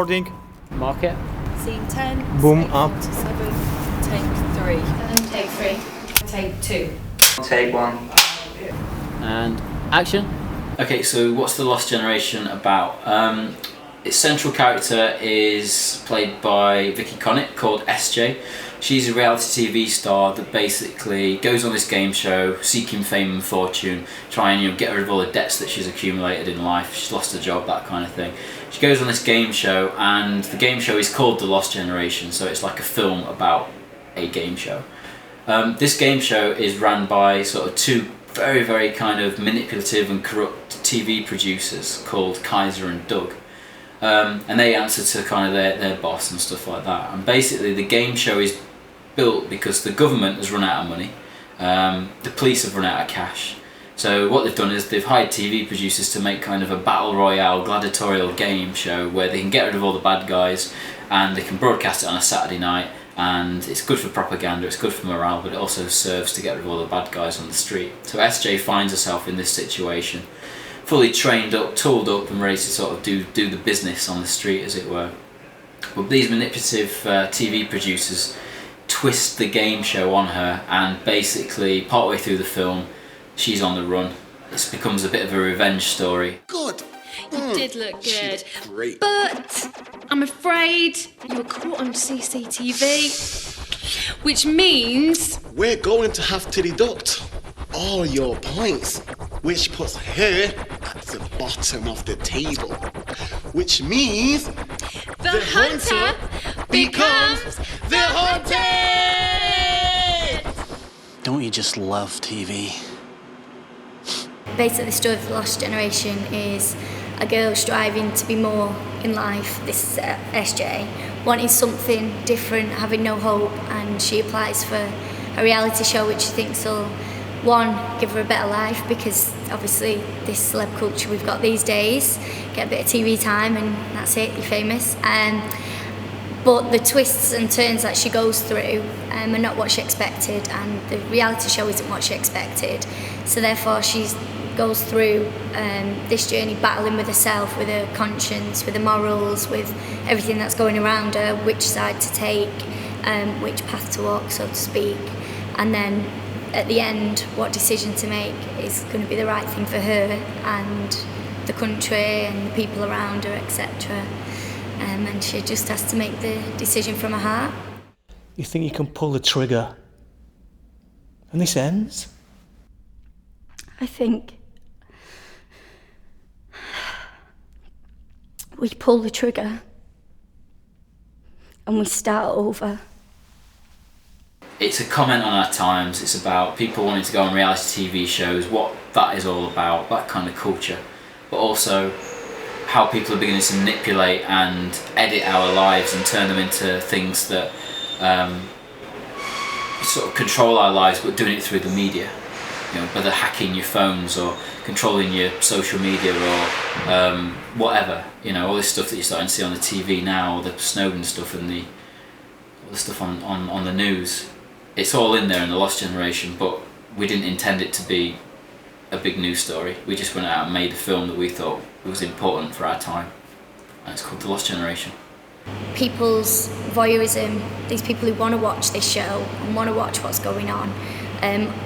recording. Mark it. Scene 10. Boom, take up. 47, take 3. Take 2. Take 1. And action. Okay, so what's The Lost Generation about? Its central character is played by Vicky Connick, called SJ. She's a reality TV star that basically goes on this game show seeking fame and fortune, trying to get rid of all the debts that she's accumulated in life. She's lost her job, that kind of thing. She goes on this game show, and the game show is called The Lost Generation, so it's like a film about a game show. This game show is ran by sort of two very, very kind of manipulative and corrupt TV producers called Kaiser and Doug. And they answer to kind of their boss and stuff like that. And basically the game show is built because the government has run out of money, the police have run out of cash. So what they've done is they've hired TV producers to make kind of a battle royale gladiatorial game show where they can get rid of all the bad guys and they can broadcast it on a Saturday night, and it's good for propaganda, it's good for morale, but it also serves to get rid of all the bad guys on the street. So SJ finds herself in this situation, fully trained up, tooled up and ready to sort of do the business on the street, as it were. But these manipulative TV producers twist the game show on her, and basically partway through the film she's on the run. It becomes a bit of a revenge story. Good. You did look good. Great. But I'm afraid you were caught on CCTV, which means We're going to have to deduct all your points, which puts her at the bottom of the table. Which means the hunter becomes the hunted! Don't you just love TV? Basically, the story of The Lost Generation is a girl striving to be more in life, this is SJ, wanting something different, having no hope, and she applies for a reality show which she thinks will, one, give her a better life, because obviously this celeb culture we've got these days, get a bit of TV time and that's it, you're famous. But the twists and turns that she goes through are not what she expected, and the reality show isn't what she expected. So therefore she goes through this journey battling with herself, with her conscience, with her morals, with everything that's going around her, which side to take, which path to walk, so to speak. And then at the end, what decision to make is going to be the right thing for her and the country and the people around her, etc. And she just has to make the decision from her heart. You think you can pull the trigger and this ends? I think we pull the trigger and we start over. It's a comment on our times. It's about people wanting to go on reality TV shows, what that is all about, that kind of culture, but also how people are beginning to manipulate and edit our lives and turn them into things that sort of control our lives, but doing it through the media. You know, whether hacking your phones or controlling your social media or whatever. You know, all this stuff that you're starting to see on the TV now, the Snowden stuff and all the stuff on the news. It's all in there in The Lost Generation, but we didn't intend it to be a big news story. We just went out and made a film that we thought was important for our time, and it's called The Lost Generation. People's voyeurism, these people who want to watch this show and want to watch what's going on,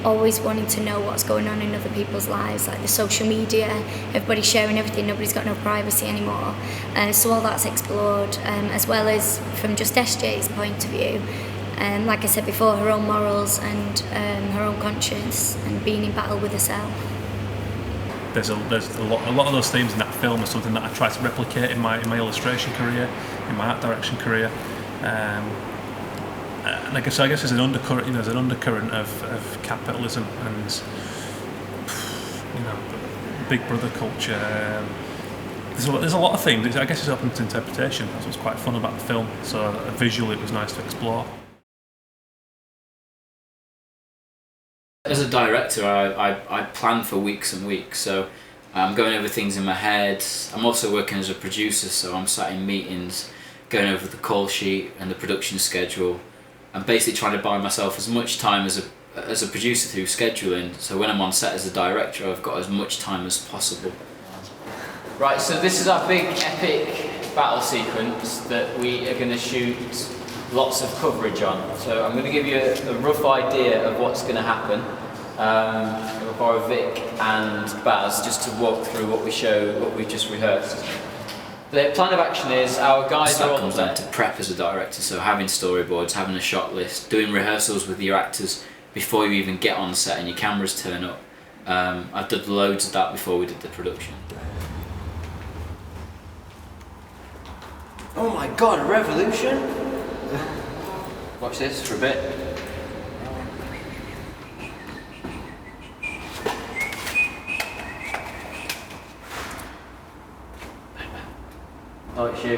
always wanting to know what's going on in other people's lives, like the social media, everybody's sharing everything, nobody's got no privacy anymore. So all that's explored, as well as from just SJ's point of view. Like I said before, her own morals and her own conscience and being in battle with herself. There's a lot of those themes in that film are something that I try to replicate in my illustration career, in my art direction career. And I guess there's an undercurrent, there's an undercurrent of capitalism and Big Brother culture. There's a lot of things. I guess it's open to interpretation. That's what's quite fun about the film. So visually, it was nice to explore. As a director, I plan for weeks and weeks, so I'm going over things in my head. I'm also working as a producer, so I'm sat in meetings, going over the call sheet and the production schedule. I'm basically trying to buy myself as much time as a producer through scheduling, so when I'm on set as a director, I've got as much time as possible. Right, so this is our big epic battle sequence that we are going to shoot lots of coverage on. So I'm going to give you a rough idea of what's going to happen. I'll borrow Vic and Baz just to walk through what we've just rehearsed. The plan of action is our guys are all comes down to prep as a director, so having storyboards, having a shot list, doing rehearsals with your actors before you even get on set and your cameras turn up. I've done loads of that before we did the production. Oh my god, a revolution? Watch this for a bit. Oh, it's you.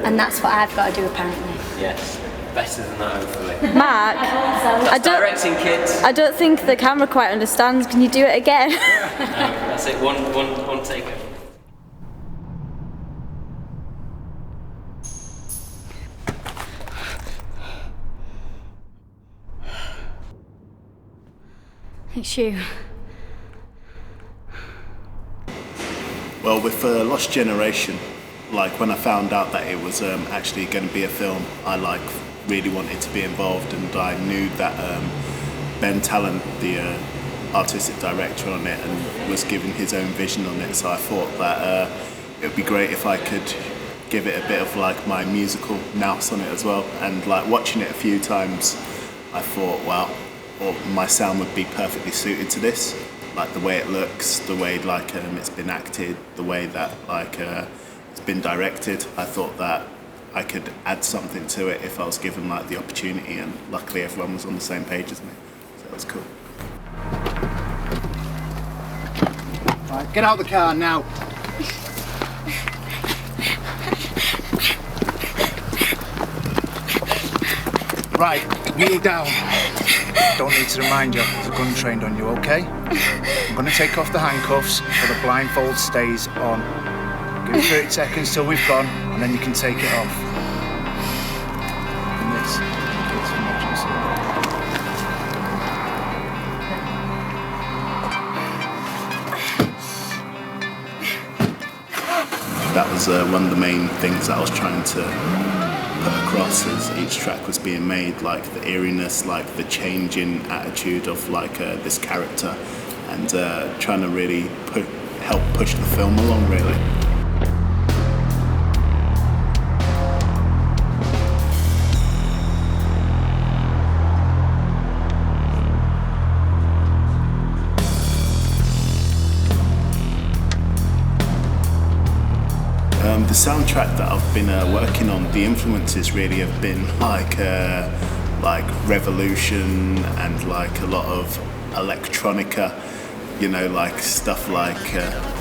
And that's what I've got to do apparently. Yes. Better than that, hopefully. Mark, Directing kids. I don't think the camera quite understands. Can you do it again? That's it, one take. It's you. Well, with Lost Generation, like when I found out that it was actually going to be a film, I really wanted to be involved, and I knew that Ben Talent, the artistic director on it, and was giving his own vision on it. So I thought that it would be great if I could give it a bit of like my musical nous on it as well. And like watching it a few times, I thought, wow, my sound would be perfectly suited to this. Like the way it looks, the way like it's been acted, the way that like it's been directed. I thought that I could add something to it if I was given like the opportunity, and luckily everyone was on the same page as me, so that was cool. Right, get out of the car now. Right, kneel down. Don't need to remind you, there's a gun trained on you, okay? I'm going to take off the handcuffs so the blindfold stays on. Give it 30 seconds till we've gone, and then you can take it off. And this, it's emergency. That was one of the main things that I was trying to put across as each track was being made, like the eeriness, like the change in attitude of like this character, and trying to really help push the film along really. The soundtrack that I've been working on, the influences really have been like Revolution and like a lot of electronica, you know, like stuff like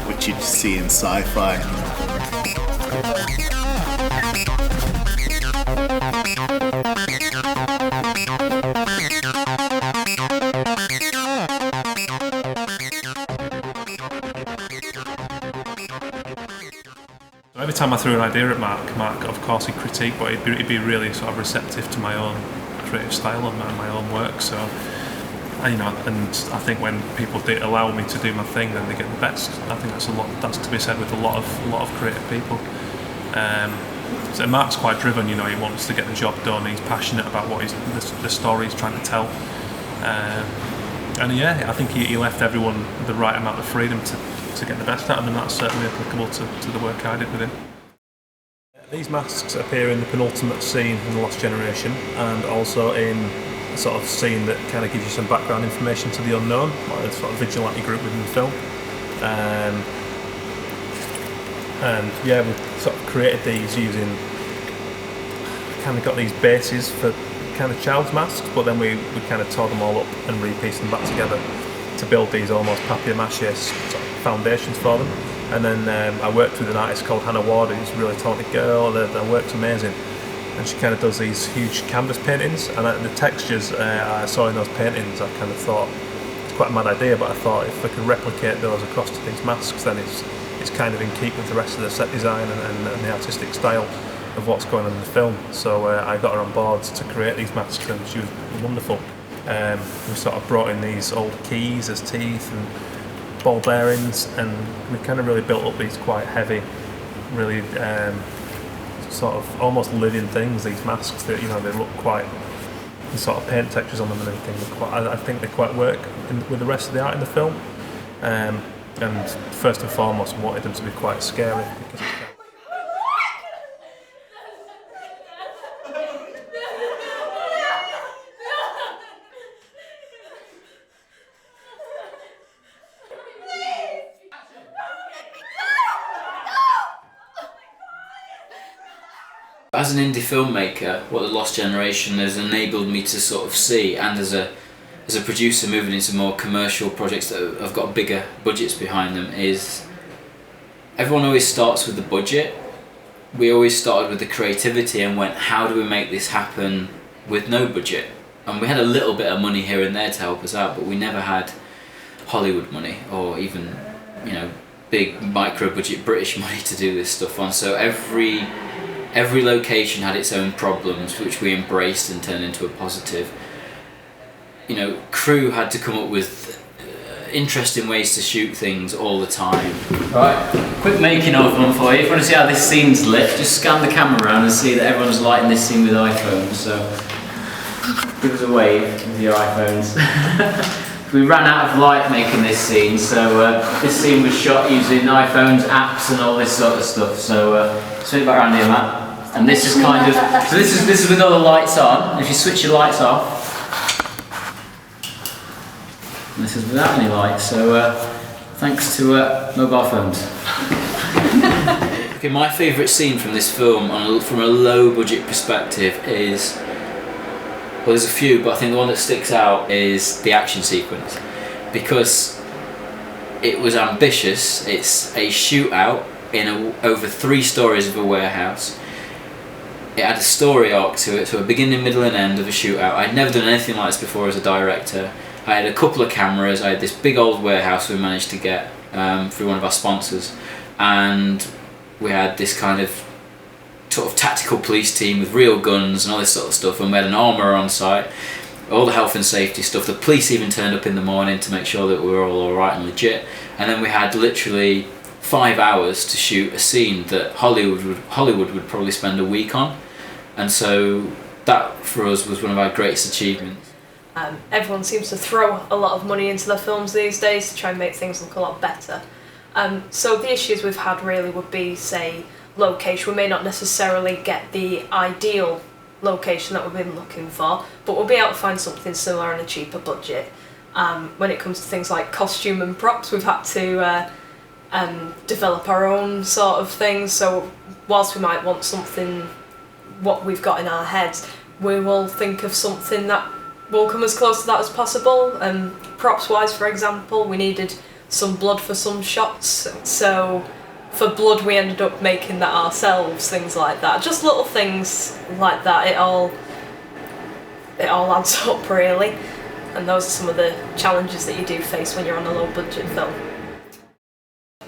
which you'd see in sci-fi. Every time I threw an idea at Mark of course he'd critique, but he'd be really sort of receptive to my own creative style and my own work. So, and I think when people allow me to do my thing, then they get the best. I think that's to be said with a lot of creative people. So Mark's quite driven, he wants to get the job done. He's passionate about what the story he's trying to tell. And yeah, I think he left everyone the right amount of freedom to get the best out of them, and that's certainly applicable to the work I did with him. These masks appear in the penultimate scene in The Lost Generation, and also in a sort of scene that kind of gives you some background information to the unknown, like a sort of vigilante group within the film. And yeah, we sort of created these using, kind of got these bases for kind of child's masks, but then we kind of tore them all up and repieced them back together to build these almost papier-mâché sort of foundations for them. And then I worked with an artist called Hannah Ward, who's a really talented girl. Her work's amazing, and she kind of does these huge canvas paintings, and the textures I saw in those paintings, I kind of thought it's quite a mad idea, but I thought if I could replicate those across to these masks, then it's kind of in keep with the rest of the set design and the artistic style of what's going on in the film. So I got her on board to create these masks, and she was wonderful. We sort of brought in these old keys as teeth, and ball bearings, and we kind of really built up these quite heavy, really sort of almost living things. These masks that they look quite, the sort of paint textures on them and everything. I think they quite work with the rest of the art in the film. And first and foremost, I wanted them to be quite scary because it's As an indie filmmaker, what The Lost Generation has enabled me to sort of see, and as a producer moving into more commercial projects that have got bigger budgets behind them, is everyone always starts with the budget. We always started with the creativity and went, how do we make this happen with no budget? And we had a little bit of money here and there to help us out, but we never had Hollywood money or even big micro budget British money to do this stuff on. So every location had its own problems, which we embraced and turned into a positive. Crew had to come up with interesting ways to shoot things all the time. Right, quick making of one for you. If you want to see how this scene's lit, just scan the camera around and see that everyone's lighting this scene with iPhones. So give us a wave with your iPhones. We ran out of light making this scene, so this scene was shot using iPhones, apps, and all this sort of stuff. So swing it back around here, Matt. And this is kind of this is with all the lights on. If you switch your lights off, and this is without any lights. So thanks to mobile phones. Okay, my favourite scene from this film, from a low budget perspective, is, well, there's a few, but I think the one that sticks out is the action sequence, because it was ambitious. It's a shootout in over 3 stories of a warehouse. It had a story arc to it, so a beginning, middle and end of a shootout. I'd never done anything like this before as a director. I had a couple of cameras, I had this big old warehouse we managed to get through one of our sponsors, and we had this kind of sort of tactical police team with real guns and all this sort of stuff, and we had an armourer on site, all the health and safety stuff. The police even turned up in the morning to make sure that we were all alright and legit, and then we had literally 5 hours to shoot a scene that Hollywood would probably spend a week on, and so that for us was one of our greatest achievements. Everyone seems to throw a lot of money into their films these days to try and make things look a lot better. So the issues we've had really would be, say, location. We may not necessarily get the ideal location that we've been looking for, but we'll be able to find something similar on a cheaper budget. When it comes to things like costume and props, we've had to develop our own sort of things. So whilst we might want something, what we've got in our heads, we will think of something that will come as close to that as possible. Props wise, for example, we needed some blood for some shots, so for blood we ended up making that ourselves, things like that. Just little things like that. It all adds up really, and those are some of the challenges that you do face when you're on a low budget film.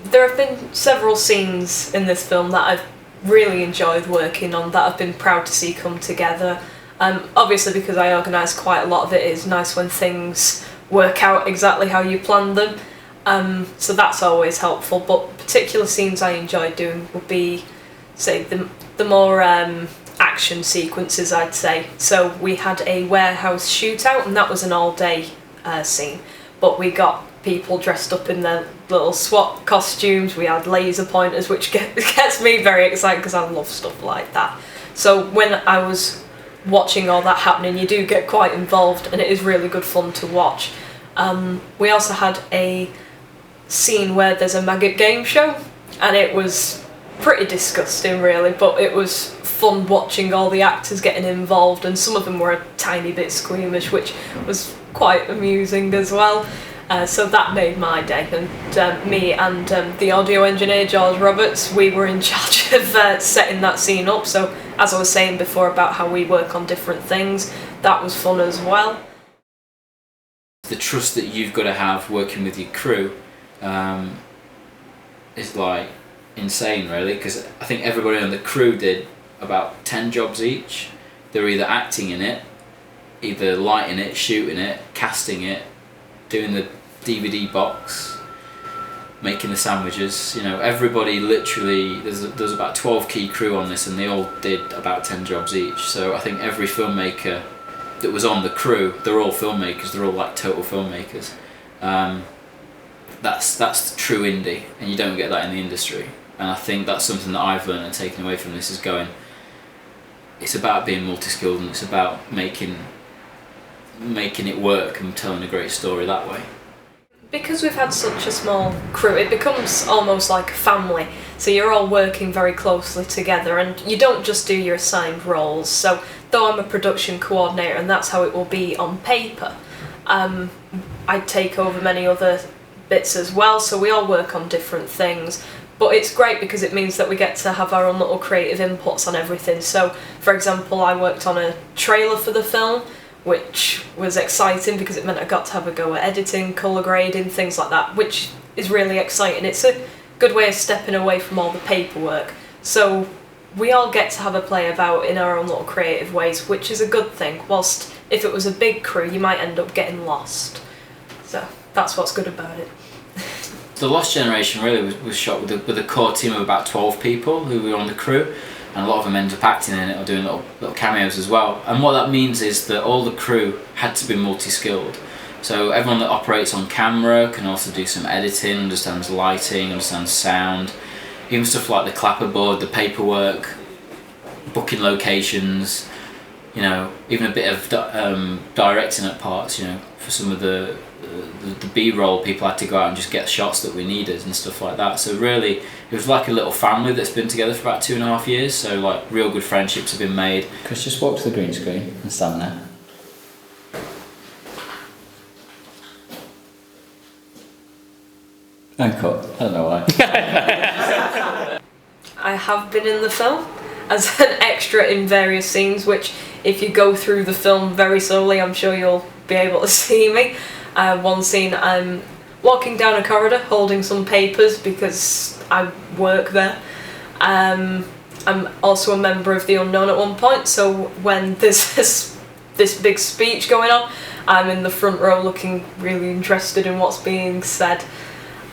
There have been several scenes in this film that I've really enjoyed working on, that I've been proud to see come together. Obviously, because I organise quite a lot of it, it's nice when things work out exactly how you planned them. So that's always helpful, but particular scenes I enjoyed doing would be, say, the more action sequences, I'd say. So we had a warehouse shootout, and that was an all-day scene, but we got people dressed up in their little SWAT costumes. We had laser pointers, which gets me very excited because I love stuff like that. So when I was watching all that happening, you do get quite involved, and it is really good fun to watch. We also had a scene where there's a maggot game show, and it was pretty disgusting really, but it was fun watching all the actors getting involved, and some of them were a tiny bit squeamish, which was quite amusing as well. So that made my day, and me and the audio engineer George Roberts, we were in charge of setting that scene up. So as I was saying before about how we work on different things, that was fun as well. The trust that you've got to have working with your crew is like insane really, because I think everybody on the crew did about 10 jobs each. They were either acting in it, either lighting it, shooting it, casting it, doing the DVD box. making the sandwiches. You know, everybody literally, there's about 12 key crew on this, and they all did about 10 jobs each. So I think every filmmaker that was on the crew, they're all filmmakers. They're all like total filmmakers. That's true indie, and you don't get that in the industry. And I think that's something that I've learned and taken away from this is going. It's about being multi-skilled, and it's about making it work and telling a great story that way. Because we've had such a small crew, it becomes almost like a family. So you're all working very closely together, and you don't just do your assigned roles. So though I'm a production coordinator, and that's how it will be on paper, I take over many other bits as well, so we all work on different things. But it's great because it means that we get to have our own little creative inputs on everything. So, for example, I worked on a trailer for the film, which was exciting because it meant I got to have a go at editing, colour grading, things like that, which is really exciting. It's a good way of stepping away from all the paperwork. So we all get to have a play about in our own little creative ways, which is a good thing, whilst if it was a big crew, you might end up getting lost. So that's what's good about it. The Lost Generation really was shot with a core team of about 12 people who were on the crew, and a lot of them ended up acting in it or doing little cameos as well. And what that means is that all the crew had to be multi-skilled. So everyone that operates on camera can also do some editing, understands lighting, understands sound, even stuff like the clapperboard, the paperwork, booking locations, you know, even a bit of directing at parts, you know, for some of the B-roll, people had to go out and just get shots that we needed and stuff like that. So really, it was like a little family that's been together for about 2.5 years. So like real good friendships have been made. Chris, just walk to the green screen and stand there. And cut. I don't know why. I have been in the film as an extra in various scenes, which if you go through the film very slowly, I'm sure you'll be able to see me. One scene, I'm walking down a corridor holding some papers because I work there. I'm also a member of the Unknown at one point, so when there's this big speech going on, I'm in the front row looking really interested in what's being said.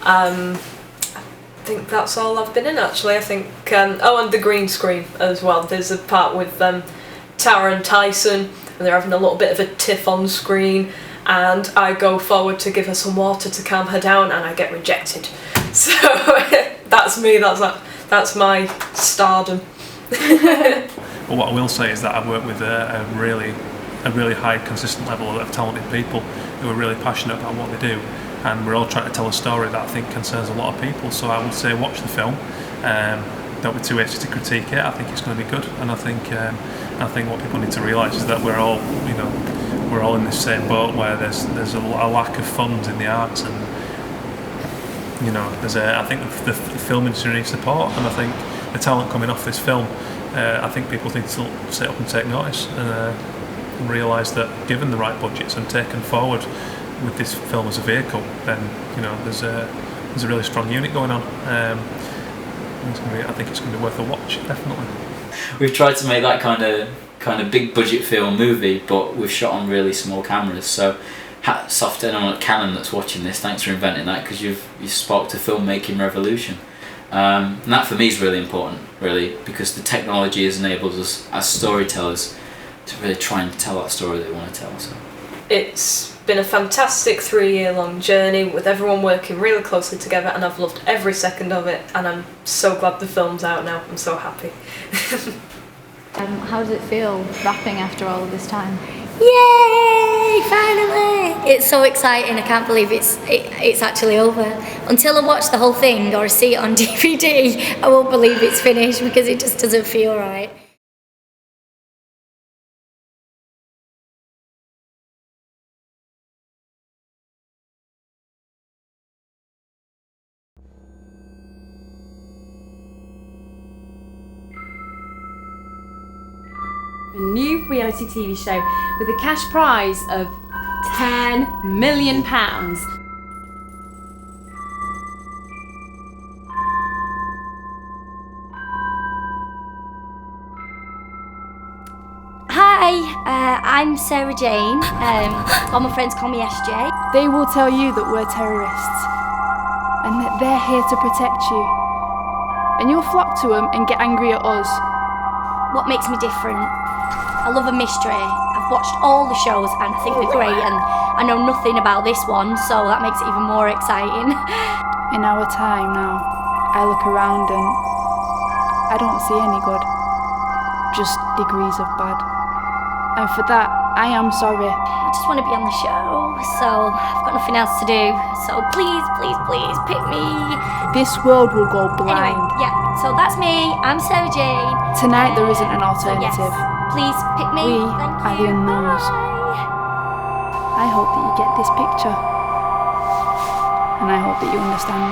I think that's all I've been in actually. I think, oh, and the green screen as well. There's a part with Tara and Tyson, and they're having a little bit of a tiff on screen, and I go forward to give her some water to calm her down, and I get rejected. So that's me. That's my stardom. Well, what I will say is that I've worked with a really high, consistent level of talented people who are really passionate about what they do, and we're all trying to tell a story that I think concerns a lot of people. So I would say watch the film. Don't be too hasty to critique it. I think it's going to be good, and I think what people need to realise is that we're all in this same boat where there's a lack of funds in the arts, and I think the film industry needs support, and I think the talent coming off this film, I think people need to sit up and take notice and realise that given the right budgets and taken forward with this film as a vehicle, then there's a really strong unit going on. I think it's going to be worth a watch, definitely. We've tried to make that kind of big budget film movie, but we've shot on really small cameras. So hats off to anyone at Canon that's watching this. Thanks for inventing that, because you've sparked a filmmaking revolution. And that for me is really important, really, because the technology has enabled us as storytellers to really try and tell that story that we want to tell. So it's been a fantastic 3-year-long journey with everyone working really closely together, and I've loved every second of it, and I'm so glad the film's out now. I'm so happy. How does it feel wrapping after all of this time? Yay! Finally! It's so exciting. I can't believe it's actually over. Until I watch the whole thing or see it on DVD, I won't believe it's finished, because it just doesn't feel right. A new reality TV show with a cash prize of £10 million. Hi, I'm Sarah Jane. All my friends call me SJ. They will tell you that we're terrorists. and that they're here to protect you. And you'll flock to them and get angry at us. What makes me different? I love a mystery. I've watched all the shows and I think they're great, and I know nothing about this one, so that makes it even more exciting. In our time now, I look around and I don't see any good, just degrees of bad. And for that, I am sorry. I just want to be on the show, so I've got nothing else to do. So please, please, please pick me. This world will go blind. Anyway, yeah, so that's me. I'm Sarah Jane. Tonight there isn't an So yes, alternative. please pick me. We Thank are you. the unknowns. I hope that you get this picture. And I hope that you understand.